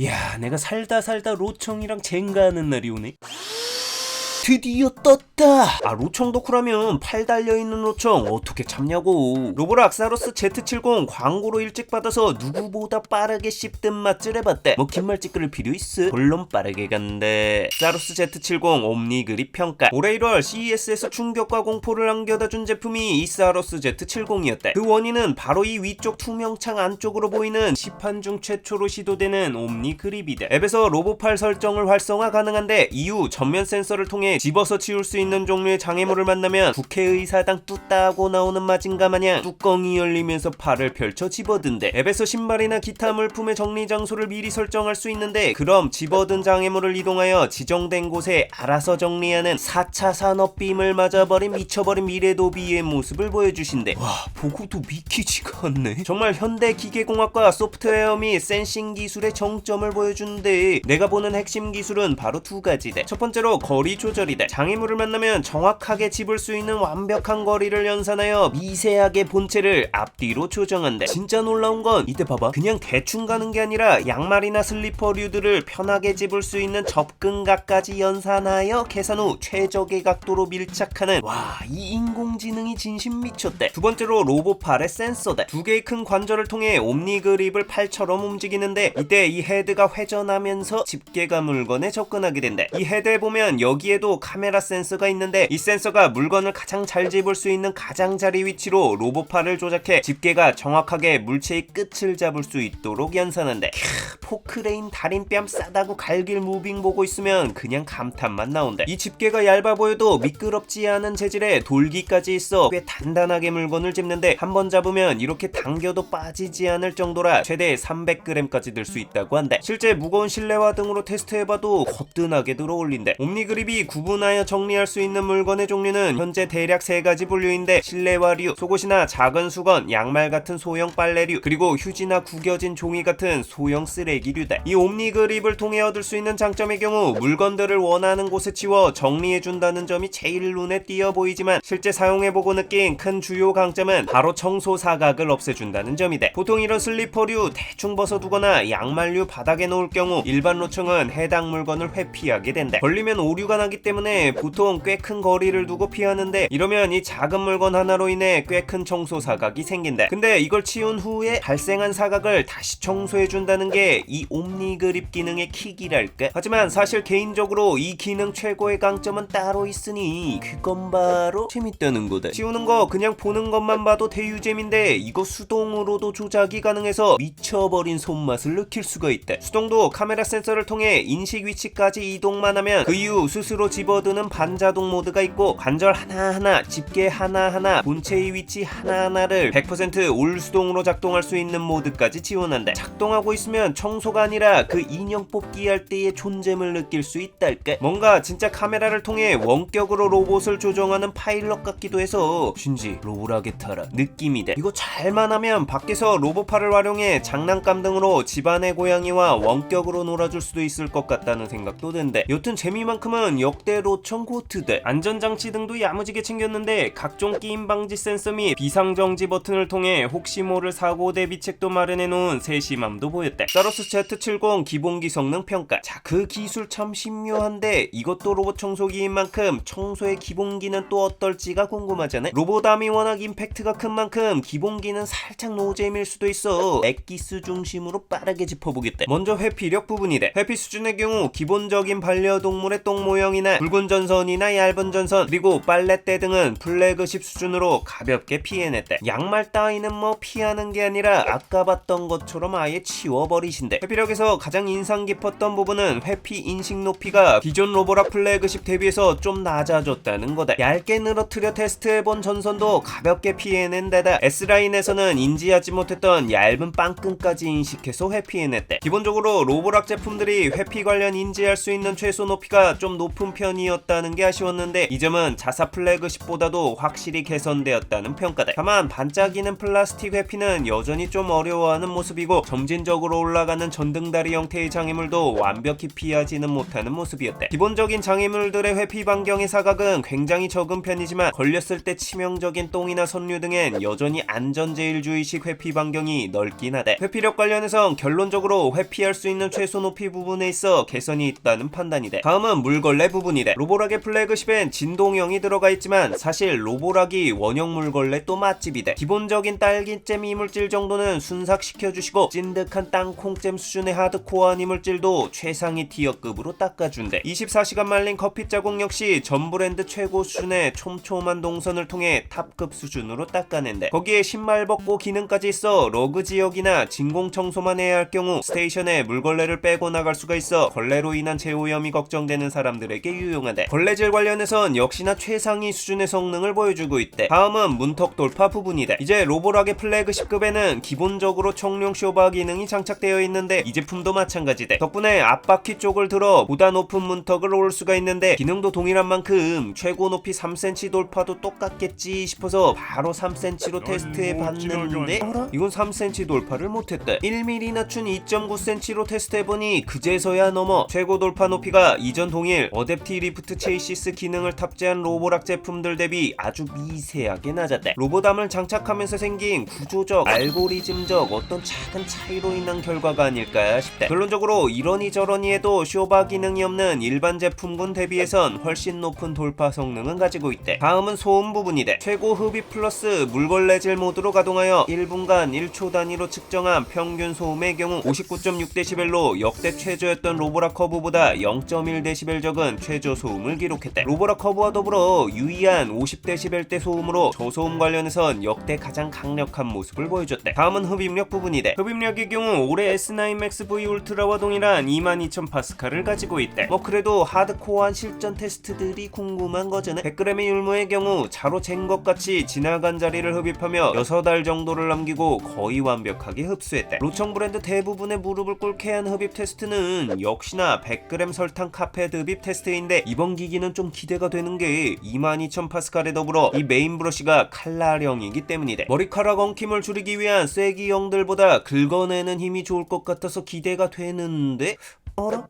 야, 내가 살다 로청이랑 젠가하는 날이 오네. 드디어 떴다. 로청 덕후라면 팔 달려있는 로청 어떻게 참냐고. 로보락 사로스 Z70 광고로 일찍 받아서 누구보다 빠르게 씹든 맛질 해봤대. 뭐 긴 말 찌끄릴 필요 있어. 물론 빠르게 간대. 사로스 Z70 옴니 그립 평가. 올해 1월 CES에서 충격과 공포를 안겨다준 제품이 이 사로스 Z70이었대. 그 원인은 바로 이 위쪽 투명창 안쪽으로 보이는 시판 중 최초로 시도되는 옴니 그립이대. 앱에서 로보팔 설정을 활성화 가능한데 이후 전면 센서를 통해 집어서 치울 수 있는 종류의 장애물을 만나면 국회의사당 뚜따하고 나오는 마징가 마냥 뚜껑이 열리면서 팔을 펼쳐 집어든대. 앱에서 신발이나 기타 물품의 정리 장소를 미리 설정할 수 있는데 그럼 집어든 장애물을 이동하여 지정된 곳에 알아서 정리하는 4차 산업빔을 맞아버린 미쳐버린 미래도비의 모습을 보여주신대. 와, 보고도 믿기지가 않네. 정말 현대 기계공학과 소프트웨어 및 센싱 기술의 정점을 보여주는데 내가 보는 핵심 기술은 바로 두 가지대. 첫 번째로 거리 조절이대. 장애물을 만나면 정확하게 집을 수 있는 완벽한 거리를 연산하여 미세하게 본체를 앞뒤로 조정한대. 진짜 놀라운 건 이때 봐봐. 그냥 대충 가는 게 아니라 양말이나 슬리퍼류들을 편하게 집을 수 있는 접근각까지 연산하여 계산 후 최적의 각도로 밀착하는, 와, 이 인공지능이 진심 미쳤대. 두 번째로 로보팔의 센서대. 두 개의 큰 관절을 통해 옴니 그립을 팔처럼 움직이는데 이때 이 헤드가 회전하면서 집게가 물건에 접근하게 된대. 이 헤드에 보면 여기에도 카메라 센서가 있는데 이 센서가 물건을 가장 잘 집을 수 있는 가장자리 위치로 로보팔을 조작해 집게가 정확하게 물체의 끝을 잡을 수 있도록 연산한대. 포크레인 달인뺨 싸다고 갈길 무빙 보고 있으면 그냥 감탄만 나온대. 이 집게가 얇아 보여도 미끄럽지 않은 재질에 돌기까지 있어 꽤 단단하게 물건을 집는데 한 번 잡으면 이렇게 당겨도 빠지지 않을 정도라 최대 300g까지 들 수 있다고 한대. 실제 무거운 실내화 등으로 테스트해봐도 거뜬하게 들어올린대. 옴니 그립이 구분하여 정리할 수 있는 물건의 종류는 현재 대략 3가지 분류인데 실내화류, 속옷이나 작은 수건, 양말 같은 소형 빨래류, 그리고 휴지나 구겨진 종이 같은 소형 쓰레기류다. 이 옴니 그립을 통해 얻을 수 있는 장점의 경우 물건들을 원하는 곳에 치워 정리해준다는 점이 제일 눈에 띄어 보이지만 실제 사용해보고 느낀 큰 주요 강점은 바로 청소 사각을 없애준다는 점이다. 보통 이런 슬리퍼류 대충 벗어두거나 양말류 바닥에 놓을 경우 일반 로청은 해당 물건을 회피하게 된다. 걸리면 오류가 나기 때문에 보통 꽤 큰 거리를 두고 피하는데 이러면 이 작은 물건 하나로 인해 꽤 큰 청소 사각이 생긴다. 근데 이걸 치운 후에 발생한 사각을 다시 청소해준다는 게 이 옴니 그립 기능의 킥이랄까? 하지만 사실 개인적으로 이 기능 최고의 강점은 따로 있으니 그건 바로 재밌다는 거다. 치우는 거 그냥 보는 것만 봐도 대유잼인데 이거 수동으로도 조작이 가능해서 미쳐버린 손맛을 느낄 수가 있다. 수동도 카메라 센서를 통해 인식 위치까지 이동만 하면 그 이후 스스로 집어드는 반자동 모드가 있고 관절 하나하나, 집게 하나하나, 본체의 위치 하나하나를 100% 올수동으로 작동할 수 있는 모드까지 지원한다. 작동하고 있으면 청소가 아니라 그 인형 뽑기 할 때의 존재감을 느낄 수 있달까? 뭔가 진짜 카메라를 통해 원격으로 로봇을 조정하는 파일럿 같기도 해서 신지 로보락에 타라 느낌이다. 이거 잘만 하면 밖에서 로보팔을 활용해 장난감 등으로 집안의 고양이와 원격으로 놀아줄 수도 있을 것 같다는 생각도 든대. 여튼 재미만큼은 역대 로청 고트대. 안전장치 등도 야무지게 챙겼는데 각종 게임 방지 센서 및 비상정지 버튼을 통해 혹시 모를 사고 대비책도 마련해놓은 세심함도 보였대. 사로스 Z70 기본기 성능 평가. 자, 그 기술 참 신묘한데 이것도 로봇 청소기인 만큼 청소의 기본기는 또 어떨지가 궁금하잖아. 로보담이 워낙 임팩트가 큰 만큼 기본기는 살짝 노잼일 수도 있어. 엑기스 중심으로 빠르게 짚어보겠대. 먼저 회피력 부분이래. 회피 수준의 경우 기본적인 반려동물의 똥 모형이나 굵은 전선이나 얇은 전선 그리고 빨랫대 등은 플래그십 수준으로 가볍게 피해냈대. 양말 따위는 뭐 피하는 게 아니라 아까 봤던 것처럼 아예 치워버리신대. 회피력에서 가장 인상 깊었던 부분은 회피 인식 높이가 기존 로보락 플래그십 대비해서 좀 낮아졌다는 거다. 얇게 늘어뜨려 테스트해본 전선도 가볍게 피해낸 데다 S라인에서는 인지하지 못했던 얇은 빵끈까지 인식해서 회피해냈대. 기본적으로 로보락 제품들이 회피 관련 인지할 수 있는 최소 높이가 좀 높은 편이 편이었다는 게 아쉬웠는데 이 점은 자사 플래그십보다도 확실히 개선되었다는 평가다. 다만 반짝이는 플라스틱 회피는 여전히 좀 어려워하는 모습이고 점진적으로 올라가는 전등다리 형태의 장애물도 완벽히 피하지는 못하는 모습이었대. 기본적인 장애물들의 회피 반경의 사각은 굉장히 적은 편이지만 걸렸을 때 치명적인 똥이나 선류 등엔 여전히 안전제일주의식 회피 반경이 넓긴 하대. 회피력 관련해선 결론적으로 회피할 수 있는 최소 높이 부분에 있어 개선이 있다는 판단이 돼. 다음은 물걸레 부분이래. 로보락의 플래그십엔 진동형이 들어가 있지만 사실 로보락이 원형 물걸레 또 맛집이 돼. 기본적인 딸기잼 이물질 정도는 순삭시켜주시고 찐득한 땅콩잼 수준의 하드코어한 이물질도 최상위 티어급으로 닦아준대. 24시간 말린 커피 자국 역시 전 브랜드 최고 수준의 촘촘한 동선을 통해 탑급 수준으로 닦아낸대. 거기에 신발 벗고 기능까지 있어 러그 지역이나 진공 청소만 해야 할 경우 스테이션에 물걸레를 빼고 나갈 수가 있어 걸레로 인한 제오염이 걱정되는 사람들에게 유용하대. 걸레질 관련해선 역시나 최상위 수준의 성능을 보여주고 있대. 다음은 문턱 돌파 부분이래. 이제 로보락의 플래그십급에는 기본적으로 청룡 쇼바 기능이 장착되어 있는데 이 제품도 마찬가지대. 덕분에 앞바퀴 쪽을 들어 보다 높은 문턱을 올 수가 있는데 기능도 동일한 만큼 최고 높이 3cm 돌파도 똑같겠지 싶어서 바로 3cm로 테스트해 봤는데 이건 3cm 돌파를 못했대. 1mm 낮춘 2.9cm로 테스트해보니 그제서야 넘어 최고 돌파 높이가 이전 동일 어댑티 리프트 체이시스 기능을 탑재한 로보락 제품들 대비 아주 미세하게 낮았대. 로보담을 장착하면서 생긴 구조적, 알고리즘적 어떤 작은 차이로 인한 결과가 아닐까 싶대. 결론적으로 이러니 저러니 해도 쇼바 기능이 없는 일반 제품군 대비해선 훨씬 높은 돌파 성능은 가지고 있대. 다음은 소음 부분이래. 최고 흡입 플러스 물걸레질 모드로 가동하여 1분간 1초 단위로 측정한 평균 소음의 경우 59.6dB로 역대 최저였던 로보락 커브보다 0.1dB 적은 최저 소음을 기록했대. 로보락 커브와 더불어 유의한 50dB대 소음으로 저소음 관련해선 역대 가장 강력한 모습을 보여줬대. 다음은 흡입력 부분이래. 흡입력의 경우 올해 S9 Max V 울트라와 동일한 22,000파스칼을 가지고 있대. 그래도 하드코어한 실전 테스트들이 궁금한 거잖아. 100g의 율무의 경우 자로 잰 것같이 지나간 자리를 흡입하며 6알 정도를 남기고 거의 완벽하게 흡수했대. 로청 브랜드 대부분의 무릎을 꿇게 한 흡입 테스트는 역시나 100g 설탕 카페드 흡입 테스트인데 이번 기기는 좀 기대가 되는 게 22,000파스칼에 더불어 이 메인 브러쉬가 칼날형이기 때문이래. 머리카락 엉킴을 줄이기 위한 쐐기형들보다 긁어내는 힘이 좋을 것 같아서 기대가 되는데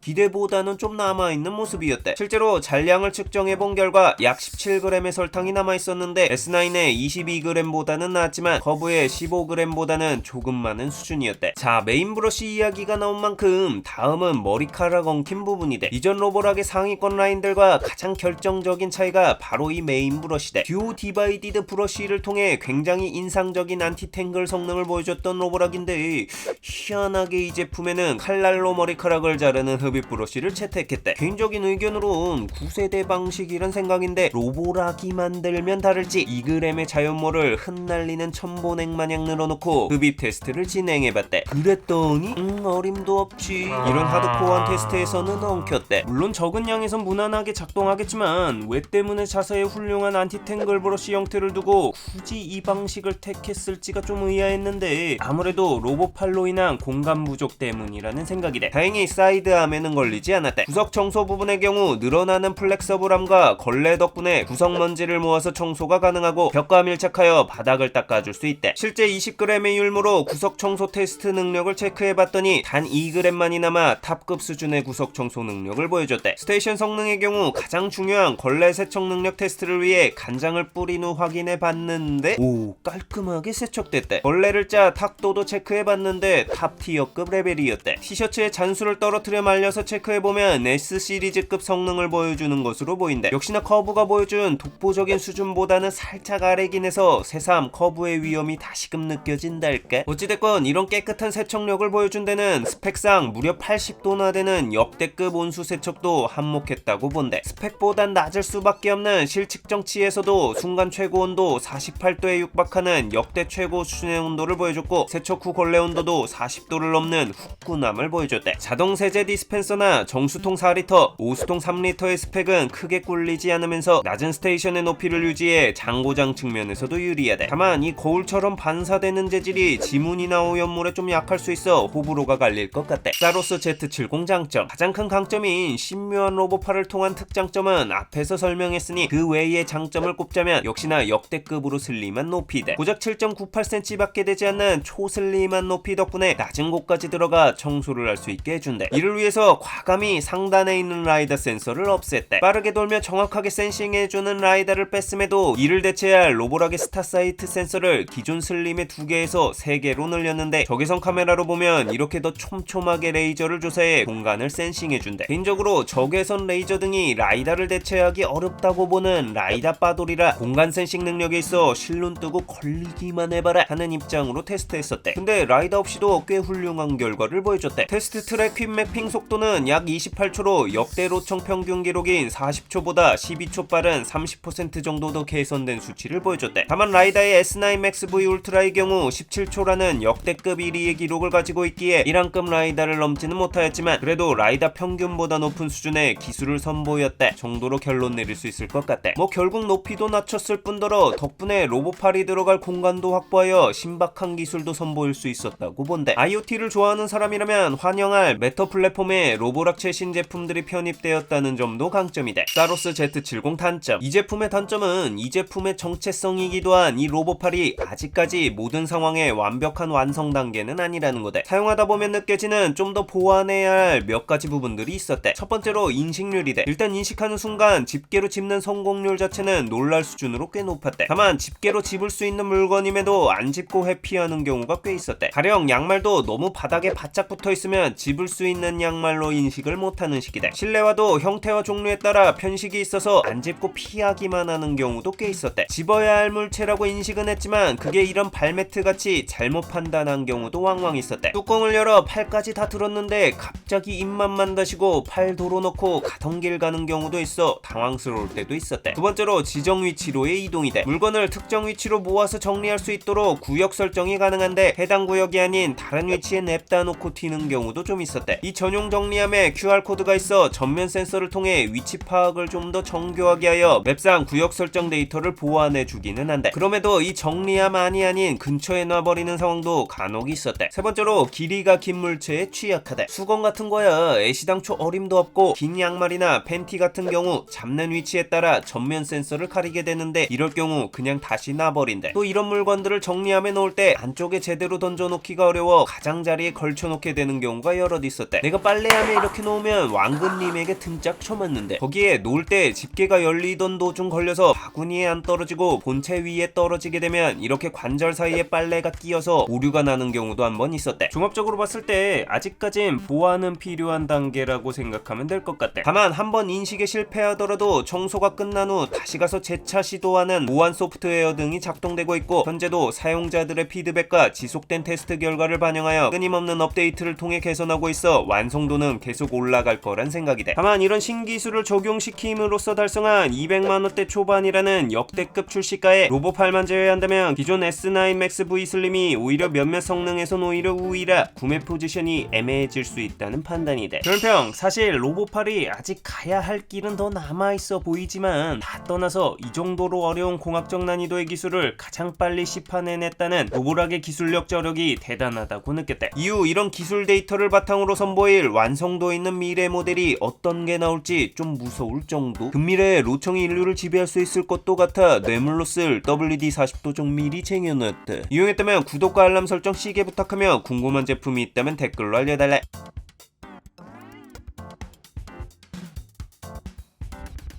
기대보다는 좀 남아있는 모습이었대. 실제로 잔량을 측정해본 결과 약 17g의 설탕이 남아있었는데 S9의 22g보다는 나았지만 커브의 15g보다는 조금 많은 수준이었대. 자, 메인 브러쉬 이야기가 나온 만큼 다음은 머리카락 엉킴 부분이대. 이전 로보락의 상위권 라인들과 가장 결정적인 차이가 바로 이 메인 브러쉬대. 듀오 디바이디드 브러쉬를 통해 굉장히 인상적인 안티탱글 성능을 보여줬던 로보락인데 희한하게 이 제품에는 칼날로 머리카락을 자르는 흡입 브러쉬를 채택했대. 개인적인 의견으론 9세대 방식이란 생각인데 로보락이 만들면 다를지 2g의 자연모를 흩날리는 첨보냉 마냥 늘어놓고 흡입 테스트를 진행해봤대. 그랬더니 어림도 없지. 이런 하드코어한 테스트에서는 엉켰대. 물론 적은 양에선 무난하게 작동하겠지만 왜 때문에 자사에 훌륭한 안티탱글 브러쉬 형태를 두고 굳이 이 방식을 택했을지가 좀 의아했는데 아무래도 로보팔로 인한 공간 부족 때문이라는 생각이 돼. 다행히 사이드 암에는 걸리지 않았대. 구석 청소 부분의 경우 늘어나는 플렉서블함과 걸레 덕분에 구석 먼지를 모아서 청소가 가능하고 벽과 밀착하여 바닥을 닦아줄 수 있대. 실제 20g의 율무로 구석 청소 테스트 능력을 체크해봤더니 단 2g만이 남아 탑급 수준의 구석 청소 능력을 보여줬대. 스테이션 성능의 경우 가장 중요한 걸레 세척 능력 테스트를 위해 간장을 뿌린 후 확인해봤는데 깔끔하게 세척됐대. 걸레를 짜 탁도도 체크해봤는데 탑 티어급 레벨이었대. 티셔츠에 잔수를 떨어뜨려 말려서 체크해보면 S 시리즈급 성능을 보여주는 것으로 보인대. 역시나 커브가 보여준 독보적인 수준보다는 살짝 아래긴 해서 새삼 커브의 위험이 다시금 느껴진달까? 어찌됐건 이런 깨끗한 세척력을 보여준 데는 스펙상 무려 80도나 되는 역대급 온수 세척도 한몫했다고 본대. 스펙보단 낮을 수밖에 없는 실측정치에서도 순간 최고 온도 48도에 육박하는 역대 최고 수준의 온도를 보여줬고 세척 후 걸레 온도도 40도를 넘는 후끈함을 보여줬대. 자동 세제 세제 디스펜서나 정수통 4리터, 오수통 3리터의 스펙은 크게 꿀리지 않으면서 낮은 스테이션의 높이를 유지해 장고장 측면에서도 유리하대. 다만 이 거울처럼 반사되는 재질이 지문이나 오염물에 좀 약할 수 있어 호불호가 갈릴 것 같대. 사로스 Z70 장점. 가장 큰 강점인 신묘한 로보팔을 통한 특장점은 앞에서 설명했으니 그 외의 장점을 꼽자면 역시나 역대급으로 슬림한 높이대. 고작 7.98cm 밖에 되지 않는 초슬림한 높이 덕분에 낮은 곳까지 들어가 청소를 할 수 있게 해준대. 이를 위해서 과감히 상단에 있는 라이다 센서를 없앴대. 빠르게 돌며 정확하게 센싱해주는 라이다를 뺐음에도 이를 대체할 로보락의 스타사이트 센서를 기존 슬림의 2개에서 3개로 늘렸는데 적외선 카메라로 보면 이렇게 더 촘촘하게 레이저를 조사해 공간을 센싱해준대. 개인적으로 적외선 레이저 등이 라이다를 대체하기 어렵다고 보는 라이다 빠돌이라 공간 센싱 능력에 있어 실눈 뜨고 걸리기만 해봐라 하는 입장으로 테스트했었대. 근데 라이다 없이도 꽤 훌륭한 결과를 보여줬대. 테스트 트랙 퀵 매핑 속도는 약 28초로 역대 로청 평균 기록인 40초보다 12초 빠른 30% 정도 더 개선된 수치를 보여줬대. 다만 라이다의 S9 Max V 울트라의 경우 17초라는 역대급 1위의 기록을 가지고 있기에 1항급 라이다를 넘지는 못하였지만 그래도 라이다 평균보다 높은 수준의 기술을 선보였대 정도로 결론 내릴 수 있을 것 같대. 뭐 결국 높이도 낮췄을 뿐더러 덕분에 로보팔이 들어갈 공간도 확보하여 신박한 기술도 선보일 수 있었다고 본대. IoT를 좋아하는 사람이라면 환영할 메터 플랫폼에 로보락 최신 제품들이 편입되었다는 점도 강점이대. 사로스 Z70 단점. 이 제품의 단점은 이 제품의 정체성이기도 한 이 로보팔이 아직까지 모든 상황에 완벽한 완성 단계는 아니라는 거대. 사용하다 보면 느껴지는 좀 더 보완해야 할 몇 가지 부분들이 있었대. 첫 번째로 인식률이대. 일단 인식하는 순간 집게로 집는 성공률 자체는 놀랄 수준으로 꽤 높았대. 다만 집게로 집을 수 있는 물건임에도 안 집고 회피하는 경우가 꽤 있었대. 가령 양말도 너무 바닥에 바짝 붙어 있으면 집을 수 있는 양말로 인식을 못하는 식이대. 실내화도 형태와 종류에 따라 편식이 있어서 안 집고 피하기만 하는 경우도 꽤 있었대. 집어야 할 물체라고 인식은 했지만 그게 이런 발매트 같이 잘못 판단한 경우도 왕왕 있었대. 뚜껑을 열어 팔까지 다 들었는데 갑자기 입맛만 다시고 팔 도로 넣고 가던 길 가는 경우도 있어 당황스러울 때도 있었대. 두 번째로 지정 위치로의 이동이대. 물건을 특정 위치로 모아서 정리할 수 있도록 구역 설정이 가능한데 해당 구역이 아닌 다른 위치에 냅다 놓고 튀는 경우도 좀 있었대. 이 전용 정리함에 QR코드가 있어 전면 센서를 통해 위치 파악을 좀 더 정교하게 하여 맵상 구역 설정 데이터를 보완해 주기는 한데 그럼에도 이 정리함만이 아닌 근처에 놔버리는 상황도 간혹 있었대. 세 번째로 길이가 긴 물체에 취약하대. 수건 같은 거야 애시당초 어림도 없고 긴 양말이나 팬티 같은 경우 잡는 위치에 따라 전면 센서를 가리게 되는데 이럴 경우 그냥 다시 놔버린대. 또 이런 물건들을 정리함에 놓을 때 안쪽에 제대로 던져놓기가 어려워 가장자리에 걸쳐놓게 되는 경우가 여럿 있었대. 내가 빨래함에 이렇게 놓으면 왕근님에게 등짝 쳐맞는데 거기에 놓을 때 집게가 열리던 도중 걸려서 바구니에 안 떨어지고 본체 위에 떨어지게 되면 이렇게 관절 사이에 빨래가 끼어서 오류가 나는 경우도 한 번 있었대. 종합적으로 봤을 때 아직까진 보완은 필요한 단계라고 생각하면 될 것 같대. 다만 한번 인식에 실패하더라도 청소가 끝난 후 다시 가서 재차 시도하는 보완 소프트웨어 등이 작동되고 있고 현재도 사용자들의 피드백과 지속된 테스트 결과를 반영하여 끊임없는 업데이트를 통해 개선하고 있어 완성도는 계속 올라갈 거란 생각이 돼. 다만 이런 신기술을 적용시킴으로써 달성한 200만원대 초반이라는 역대급 출시가에 로보팔만 제외한다면 기존 S9 Max V 슬림이 오히려 몇몇 성능에선 오히려 우위라 구매 포지션이 애매해질 수 있다는 판단이 돼. 별평, 사실 로보팔이 아직 가야 할 길은 더 남아있어 보이지만 다 떠나서 이 정도로 어려운 공학적 난이도의 기술을 가장 빨리 시판해냈다는 로보락의 기술력 저력이 대단하다고 느꼈대. 이후 이런 기술 데이터를 바탕으로 선보일 완성도 있는 미래 모델이 어떤 게 나올지 좀 무서울 정도? 근미래에 로청이 인류를 지배할 수 있을 것도 같아 뇌물로 쓸 WD-40도 좀 미리 쟁여놨다. 이용했다면 구독과 알람 설정 시계 부탁하며 궁금한 제품이 있다면 댓글로 알려달래.